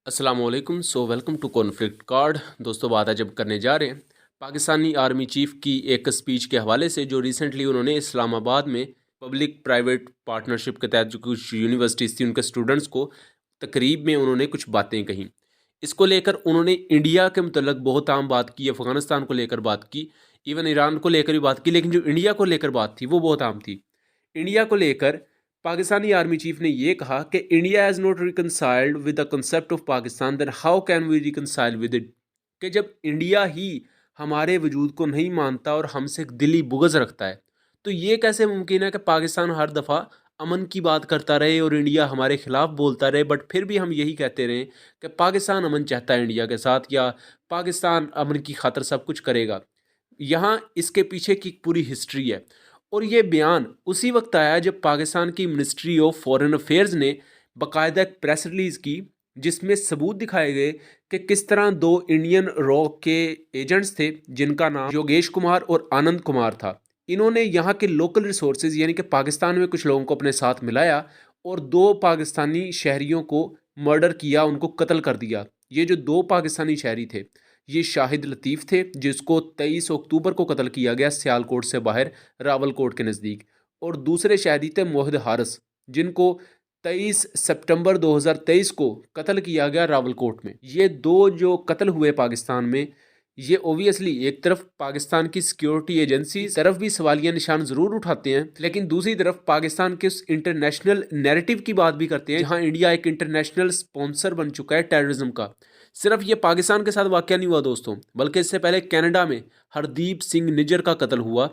अस्सलाम वालेकुम। Welcome to conflict card. दोस्तों, बात आज जब करने जा रहे हैं पाकिस्तानी आर्मी चीफ की एक स्पीच के हवाले से, जो रिसेंटली उन्होंने इस्लामाबाद में पब्लिक प्राइवेट पार्टनरशिप के तहत जो कुछ यूनिवर्सिटीज़ थी उनके स्टूडेंट्स को तकरीब में उन्होंने कुछ बातें कही। इसको लेकर उन्होंने इंडिया के मतलब बहुत आम बात की, अफ़गानिस्तान को लेकर बात की, इवन ईरान को लेकर भी बात की, लेकिन जो इंडिया को लेकर बात थी वो बहुत आम थी। इंडिया को लेकर पाकिस्तानी आर्मी चीफ ने यह कहा कि India has not reconciled with the concept of Pakistan, then how can we reconcile with it. कि जब इंडिया ही हमारे वजूद को नहीं मानता और हमसे दिली बुग़्ज़ रखता है, तो ये कैसे मुमकिन है कि पाकिस्तान हर दफ़ा अमन की बात करता रहे और इंडिया हमारे ख़िलाफ़ बोलता रहे, बट फिर भी हम यही कहते रहें कि पाकिस्तान अमन चाहता है इंडिया के साथ, या पाकिस्तान अमन की खातिर सब कुछ करेगा। यहाँ इसके पीछे की पूरी हिस्ट्री है। और ये बयान उसी वक्त आया जब पाकिस्तान की मिनिस्ट्री ऑफ फॉरेन अफेयर्स ने बाकायदा एक प्रेस रिलीज़ की, जिसमें सबूत दिखाए गए कि किस तरह दो इंडियन रॉ के एजेंट्स थे जिनका नाम योगेश कुमार और आनंद कुमार था। इन्होंने यहाँ के लोकल रिसोर्सेज यानी कि पाकिस्तान में कुछ लोगों को अपने साथ मिलाया और दो पाकिस्तानी शहरियों को मर्डर किया, उनको कत्ल कर दिया। ये जो दो पाकिस्तानी शहरी थे, ये शाहिद लतीफ़ थे जिसको 23 अक्टूबर को कत्ल किया गया सियालकोट से बाहर रावलकोट के नज़दीक, और दूसरे शहरी थे मोहिद हारिस जिनको 23 सितंबर 2023 को कत्ल किया गया रावलकोट में। ये दो जो कत्ल हुए पाकिस्तान में, ये ओबियसली एक तरफ पाकिस्तान की सिक्योरिटी एजेंसी तरफ भी सवालिया निशान ज़रूर उठाते हैं, लेकिन दूसरी तरफ पाकिस्तान के उस इंटरनेशनल नैरेटिव की बात भी करते हैं जहां इंडिया एक इंटरनेशनल स्पॉन्सर बन चुका है टेररिज्म का। सिर्फ ये पाकिस्तान के साथ वाक़या नहीं हुआ दोस्तों, बल्कि इससे पहले कनाडा में हरदीप सिंह निज्जर का कत्ल हुआ,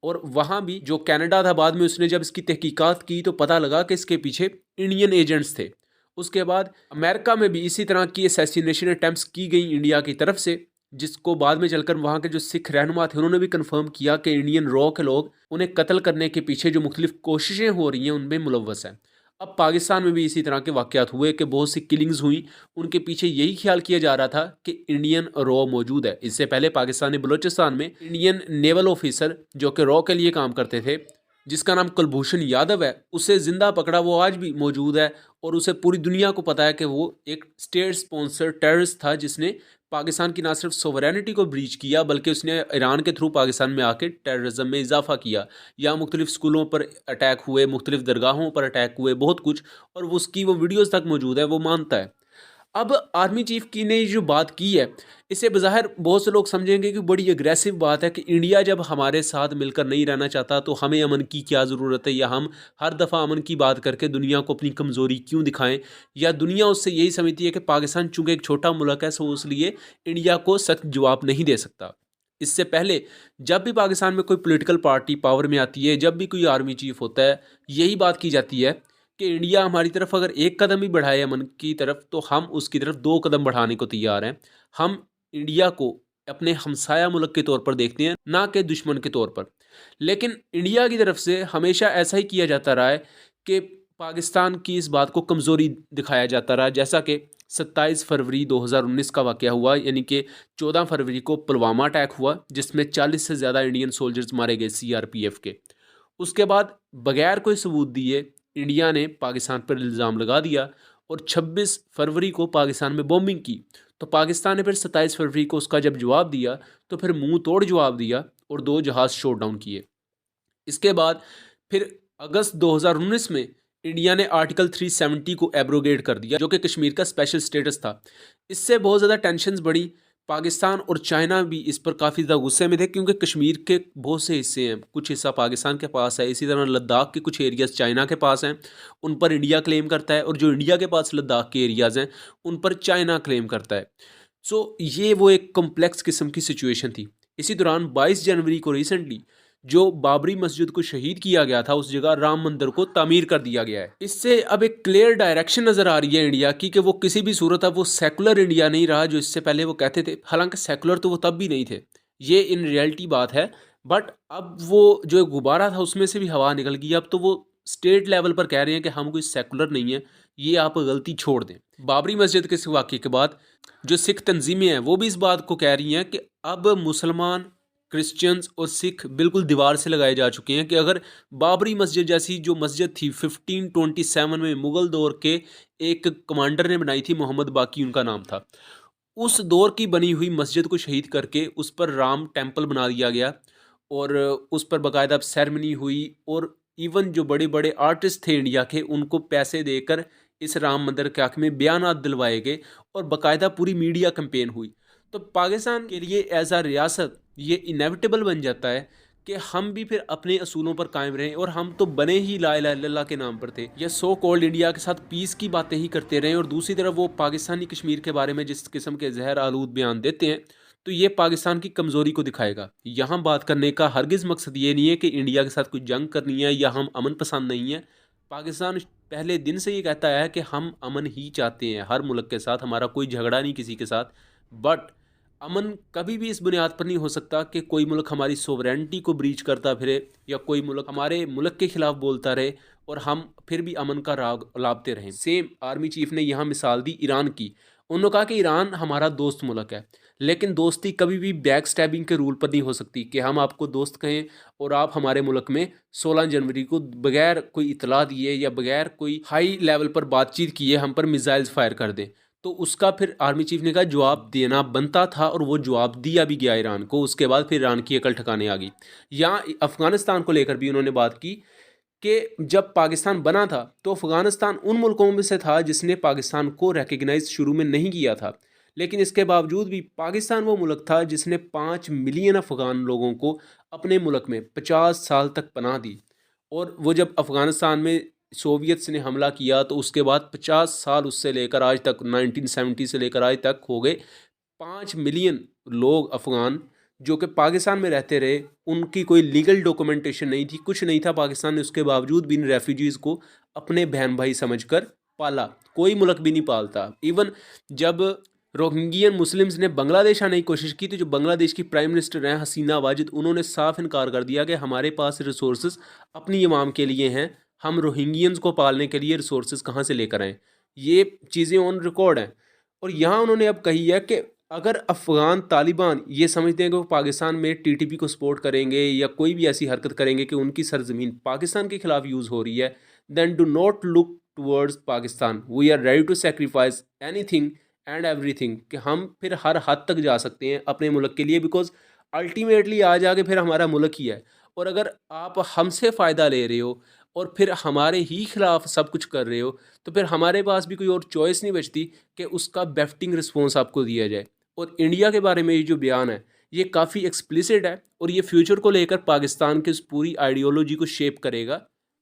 और वहाँ भी जो कनाडा था, बाद में उसने जब इसकी तहकीकात की तो पता लगा कि इसके पीछे इंडियन एजेंट्स थे। उसके बाद अमेरिका में भी इसी तरह की असैसिनेशन अटैम्प्ट्स की गई इंडिया की तरफ से, जिसको बाद में चलकर वहाँ के जो सिख रहनुमा थे उन्होंने भी कन्फर्म किया कि इंडियन रॉ के लोग उन्हें कत्ल करने के पीछे जो मुख्तलिफ कोशिशें हो रही हैं उनमें मुलव्वस हैं। अब पाकिस्तान में भी इसी तरह के वाक़यात हुए कि बहुत सी किलिंग्स हुई, उनके पीछे यही ख्याल किया जा रहा था कि इंडियन रॉ मौजूद है। इससे पहले पाकिस्तानी बलूचिस्तान में इंडियन नेवल ऑफिसर जो कि रॉ के लिए काम करते थे, जिसका नाम कुलभूषण यादव है, उसे ज़िंदा पकड़ा, वो आज भी मौजूद है, और उसे पूरी दुनिया को पता है कि वो एक स्टेट स्पॉन्सर टेररिस्ट था जिसने पाकिस्तान की ना सिर्फ सोवरेनिटी को ब्रीच किया, बल्कि उसने ईरान के थ्रू पाकिस्तान में आके टेररिज्म में इजाफा किया। यहाँ मुख्तलिफ स्कूलों पर अटैक हुए, मुख्तलिफ दरगाहों पर अटैक हुए, बहुत कुछ, और उसकी वो वीडियोज़ तक मौजूद है, वो मानता है। अब आर्मी चीफ की ने जो बात की है, इसे बज़ाहिर बहुत से लोग समझेंगे कि बड़ी अग्रेसिव बात है कि इंडिया जब हमारे साथ मिलकर नहीं रहना चाहता तो हमें अमन की क्या ज़रूरत है, या हम हर दफ़ा अमन की बात करके दुनिया को अपनी कमज़ोरी क्यों दिखाएं, या दुनिया उससे यही समझती है कि पाकिस्तान चूँकि एक छोटा मुल्क है सो इसलिए इंडिया को सख्त जवाब नहीं दे सकता। इससे पहले जब भी पाकिस्तान में कोई पॉलिटिकल पार्टी पावर में आती है, जब भी कोई आर्मी चीफ होता है, यही बात की जाती है कि इंडिया हमारी तरफ अगर एक कदम ही बढ़ाए अमन की तरफ, तो हम उसकी तरफ दो कदम बढ़ाने को तैयार हैं। हम इंडिया को अपने हमसाया मुल्क के तौर पर देखते हैं, ना कि दुश्मन के तौर पर। लेकिन इंडिया की तरफ से हमेशा ऐसा ही किया जाता रहा है कि पाकिस्तान की इस बात को कमज़ोरी दिखाया जाता रहा, जैसा कि 27 फरवरी 2019 का वाक़या हुआ, यानी कि 14 फरवरी को पुलवामा अटैक हुआ जिसमें 40 से ज़्यादा इंडियन सोल्जर्स मारे गए सीआरपीएफ के। उसके बाद बगैर कोई सबूत दिए इंडिया ने पाकिस्तान पर इल्ज़ाम लगा दिया और 26 फरवरी को पाकिस्तान में बॉम्बिंग की। तो पाकिस्तान ने फिर 27 फरवरी को उसका जब जवाब दिया तो फिर मुंह तोड़ जवाब दिया और दो जहाज़ शॉट डाउन किए। इसके बाद फिर अगस्त 2019 में इंडिया ने आर्टिकल 370 को एब्रोगेट कर दिया, जो कि कश्मीर का स्पेशल स्टेटस था। इससे बहुत ज़्यादा टेंशन्स बढ़ी। पाकिस्तान और चाइना भी इस पर काफ़ी ज़्यादा गुस्से में थे, क्योंकि कश्मीर के बहुत से हिस्से हैं, कुछ हिस्सा पाकिस्तान के पास है, इसी तरह लद्दाख के कुछ एरियाज़ चाइना के पास हैं, उन पर इंडिया क्लेम करता है, और जो इंडिया के पास लद्दाख के एरियाज़ हैं उन पर चाइना क्लेम करता है। सो ये वो एक कम्प्लेक्स किस्म की सिचुएशन थी। इसी दौरान 22 जनवरी को रिसेंटली जो बाबरी मस्जिद को शहीद किया गया था, उस जगह राम मंदिर को तामीर कर दिया गया है। इससे अब एक क्लियर डायरेक्शन नज़र आ रही है इंडिया की कि वो किसी भी सूरत अब वो सेकुलर इंडिया नहीं रहा जो इससे पहले वो कहते थे। हालांकि सेकुलर तो वो तब भी नहीं थे, ये इन रियलिटी बात है, बट अब वो जो गुब्बारा था उसमें से भी हवा निकल गई। अब तो वो स्टेट लेवल पर कह रहे हैं कि हम कोई सेकुलर नहीं है, ये आप गलती छोड़ दें। बाबरी मस्जिद के इस वाक़े के बाद जो सिख तंजीमें हैं वो भी इस बात को कह रही हैं कि अब मुसलमान क्रिश्चियंस और सिख बिल्कुल दीवार से लगाए जा चुके हैं कि अगर बाबरी मस्जिद जैसी जो मस्जिद थी 1527 में मुग़ल दौर के एक कमांडर ने बनाई थी, मोहम्मद बाकी उनका नाम था, उस दौर की बनी हुई मस्जिद को शहीद करके उस पर राम टेम्पल बना दिया गया और उस पर बाकायदा सेरेमनी हुई और इवन जो बड़े बड़े आर्टिस्ट थे इंडिया के उनको पैसे देकर इस राम मंदिर के हक़ में बयानात दिलवाए गए और बाकायदा पूरी मीडिया कैंपेन हुई। तो पाकिस्तान के लिए एज आ रियासत ये इनेविटेबल बन जाता है कि हम भी फिर अपने असूलों पर कायम रहें और हम तो बने ही ला इलाहा इल्लल्लाह के नाम पर थे, या सो कॉल्ड इंडिया के साथ पीस की बातें ही करते रहें और दूसरी तरफ वो पाकिस्तानी कश्मीर के बारे में जिस किस्म के जहर आलूद बयान देते हैं, तो ये पाकिस्तान की कमज़ोरी को दिखाएगा। यहाँ बात करने का हरगिज़ मकसद ये नहीं है कि इंडिया के साथ कोई जंग करनी है या हम अमन पसंद नहीं है। पाकिस्तान पहले दिन से ये कहता है कि हम अमन ही चाहते हैं हर मुल्क के साथ, हमारा कोई झगड़ा नहीं किसी के साथ, बट अमन कभी भी इस बुनियाद पर नहीं हो सकता कि कोई मुल्क हमारी सोवरेनिटी को ब्रीच करता फिरे या कोई मुल्क हमारे मुल्क के खिलाफ बोलता रहे और हम फिर भी अमन का राग लापते रहें। सेम आर्मी चीफ ने यहाँ मिसाल दी ईरान की। उन्होंने कहा कि ईरान हमारा दोस्त मुल्क है, लेकिन दोस्ती कभी भी बैक स्टैबिंग के रूल पर नहीं हो सकती कि हम आपको दोस्त कहें और आप हमारे मुल्क में 16 जनवरी को बगैर कोई इतला दिए या बगैर कोई हाई लेवल पर बातचीत किए हम पर मिसाइल्स फायर कर दें। तो उसका फिर आर्मी चीफ ने कहा जवाब देना बनता था और वो जवाब दिया भी गया ईरान को। उसके बाद फिर ईरान की अकल ठिकाने आ गई। यहाँ अफ़गानिस्तान को लेकर भी उन्होंने बात की कि जब पाकिस्तान बना था तो अफ़गानिस्तान उन मुल्कों में से था जिसने पाकिस्तान को रिकग्नाइज शुरू में नहीं किया था, लेकिन इसके बावजूद भी पाकिस्तान वो मुल्क था जिसने 5 मिलियन अफ़गान लोगों को अपने मुल्क में 50 साल तक पनाह दी। और वो जब अफ़गानिस्तान में सोवियत्स ने हमला किया तो उसके बाद 50 साल उससे लेकर आज तक 1970 से लेकर आज तक हो गए 5 मिलियन लोग अफ़गान जो कि पाकिस्तान में रहते रहे। उनकी कोई लीगल डॉक्यूमेंटेशन नहीं थी, कुछ नहीं था पाकिस्तान ने, उसके बावजूद भी इन रेफ्यूजीज़ को अपने बहन भाई समझकर पाला। कोई मुल्क भी नहीं पालता। इवन जब रोहिंग्यन मुस्लिम्स ने बांग्लादेश आने की कोशिश की तो जो बांग्लादेश की प्राइम मिनिस्टर हैं हसीना वाजिद, उन्होंने साफ इनकार कर दिया कि हमारे पास रिसोर्स अपनी इमाम के लिए हैं, हम रोहिंग्यंस को पालने के लिए रिसोर्स कहाँ से लेकर आएँ। ये चीज़ें ऑन रिकॉर्ड हैं। और यहाँ उन्होंने अब कही है कि अगर अफ़गान तालिबान ये समझते हैं कि वो पाकिस्तान में टीटीपी को सपोर्ट करेंगे या कोई भी ऐसी हरकत करेंगे कि उनकी सरजमीन पाकिस्तान के खिलाफ यूज़ हो रही है, then do not look towards Pakistan, we are ready to sacrifice anything and everything, कि हम फिर हर हद तक जा सकते हैं अपने मुल्क के लिए, बिकॉज अल्टीमेटली आ जाके फिर हमारा मुल्क ही है। और अगर आप हमसे फ़ायदा ले रहे हो और फिर हमारे ही खिलाफ सब कुछ कर रहे हो तो फिर हमारे पास भी कोई और चॉइस नहीं बचती कि उसका बेफ्टिंग रिस्पॉन्स आपको दिया जाए। और इंडिया के बारे में ये जो बयान है ये काफ़ी एक्सप्लिसिट है और ये फ्यूचर को लेकर पाकिस्तान की उस पूरी आइडियोलॉजी को शेप करेगा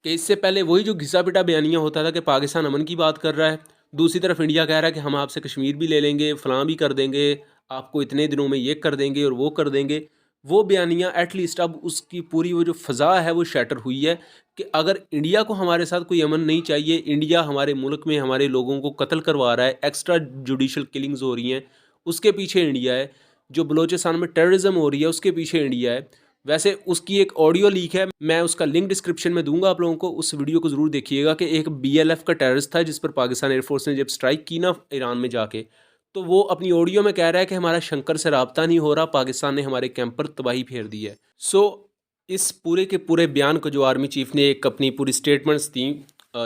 कि इससे पहले वही जो घिसा पिटा बयानिया होता था कि पाकिस्तान अमन की बात कर रहा है, दूसरी तरफ इंडिया कह रहा है कि हम आपसे कश्मीर भी ले लेंगे, फलां भी कर देंगे, आपको इतने दिनों में ये कर देंगे और वो कर देंगे। वो बयानियाँ एटलीस्ट अब उसकी पूरी वो जो फ़ज़ा है वो शैटर हुई है कि अगर इंडिया को हमारे साथ कोई अमन नहीं चाहिए, इंडिया हमारे मुल्क में हमारे लोगों को कत्ल करवा रहा है, एक्स्ट्रा जुडिशल किलिंग्स हो रही हैं, उसके पीछे इंडिया है। जो बलोचिस्तान में टेररिज्म हो रही है उसके पीछे इंडिया है। वैसे उसकी एक ऑडियो लीक है, मैं उसका लिंक डिस्क्रिप्शन में दूंगा आप लोगों को, उस वीडियो को ज़रूर देखिएगा कि एक BLF का टेररिस्ट था जिस पर पाकिस्तान एयरफोर्स ने जब स्ट्राइक की ना ईरान में जाके, तो वो अपनी ऑडियो में कह रहा है कि हमारा शंकर से रब्ता नहीं हो रहा, पाकिस्तान ने हमारे कैंप पर तबाही फेर दी है। सो इस पूरे के पूरे बयान को जो आर्मी चीफ ने एक अपनी पूरी स्टेटमेंट्स दी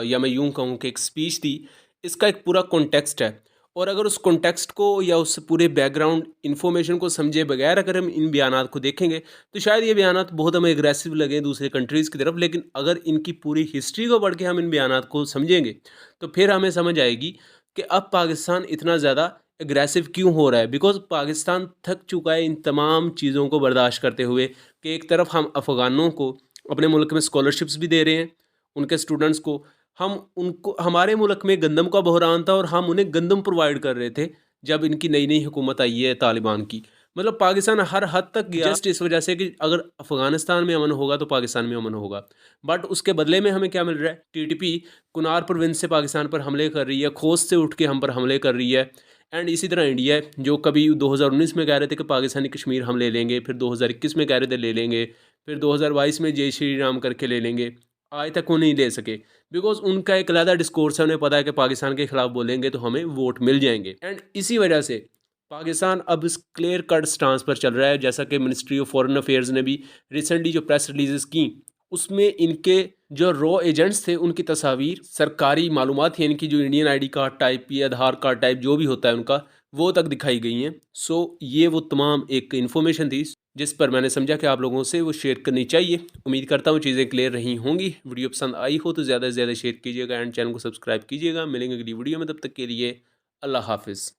या मैं यूँ कहूँ कि एक स्पीच दी, इसका एक पूरा कॉन्टेक्स्ट है। और अगर उस कॉन्टेक्स्ट को या उस पूरे बैकग्राउंड इन्फॉर्मेशन को समझे बगैर अगर हम इन बयानात को देखेंगे तो शायद ये बयानात बहुत हमें एग्रेसिव लगें दूसरे कंट्रीज़ की तरफ, लेकिन अगर इनकी पूरी हिस्ट्री को पढ़ के हम इन बयानात को समझेंगे तो फिर हमें समझ आएगी कि अब पाकिस्तान इतना ज़्यादा एग्रेसिव क्यों हो रहा है। बिकॉज पाकिस्तान थक चुका है इन तमाम चीज़ों को बर्दाश्त करते हुए कि एक तरफ हम अफ़गानों को अपने मुल्क में स्कॉलरशिप्स भी दे रहे हैं, उनके स्टूडेंट्स को, हम उनको, हमारे मुल्क में गंदम का बहरान था और हम उन्हें गंदम प्रोवाइड कर रहे थे जब इनकी नई नई हुकूमत आई है तालिबान की। मतलब पाकिस्तान हर हद तक गया जस्ट इस वजह से कि अगर अफ़गानिस्तान में अमन होगा तो पाकिस्तान में अमन होगा। बट उसके बदले में हमें क्या मिल रहा है, टीटीपी कुनार प्रोविंस से पाकिस्तान पर हमले कर रही है, खोस्त से उठ के हम पर हमले कर रही है। एंड इसी तरह इंडिया है जो कभी 2019 में कह रहे थे कि पाकिस्तानी कश्मीर हम ले लेंगे, फिर 2021 में कह रहे थे ले लेंगे, फिर 2022 में जय श्री राम करके ले लेंगे, आज तक वो नहीं ले सके। बिकॉज उनका एक अलग डिस्कोर्स है, उन्हें पता है कि पाकिस्तान के खिलाफ बोलेंगे तो हमें वोट मिल जाएंगे। एंड इसी वजह से पाकिस्तान अब इस क्लियर कट स्टांस पर चल रहा है, जैसा कि मिनिस्ट्री ऑफ फॉरेन अफेयर्स ने भी रिसेंटली जो प्रेस रिलीजेस की उसमें इनके जो रॉ एजेंट्स थे उनकी तस्वीर, सरकारी मालूमात थी इनकी, जो इंडियन आईडी कार्ड टाइप या आधार कार्ड टाइप जो भी होता है उनका, वो तक दिखाई गई हैं। सो ये वो तमाम एक इन्फॉर्मेशन थी जिस पर मैंने समझा कि आप लोगों से वो शेयर करनी चाहिए। उम्मीद करता हूँ चीज़ें क्लियर रही होंगी। वीडियो पसंद आई हो तो ज़्यादा से ज़्यादा शेयर कीजिएगा एंड चैनल को सब्सक्राइब कीजिएगा। मिलेंगे अगली वीडियो में, तब तक के लिए अल्लाह हाफिज़।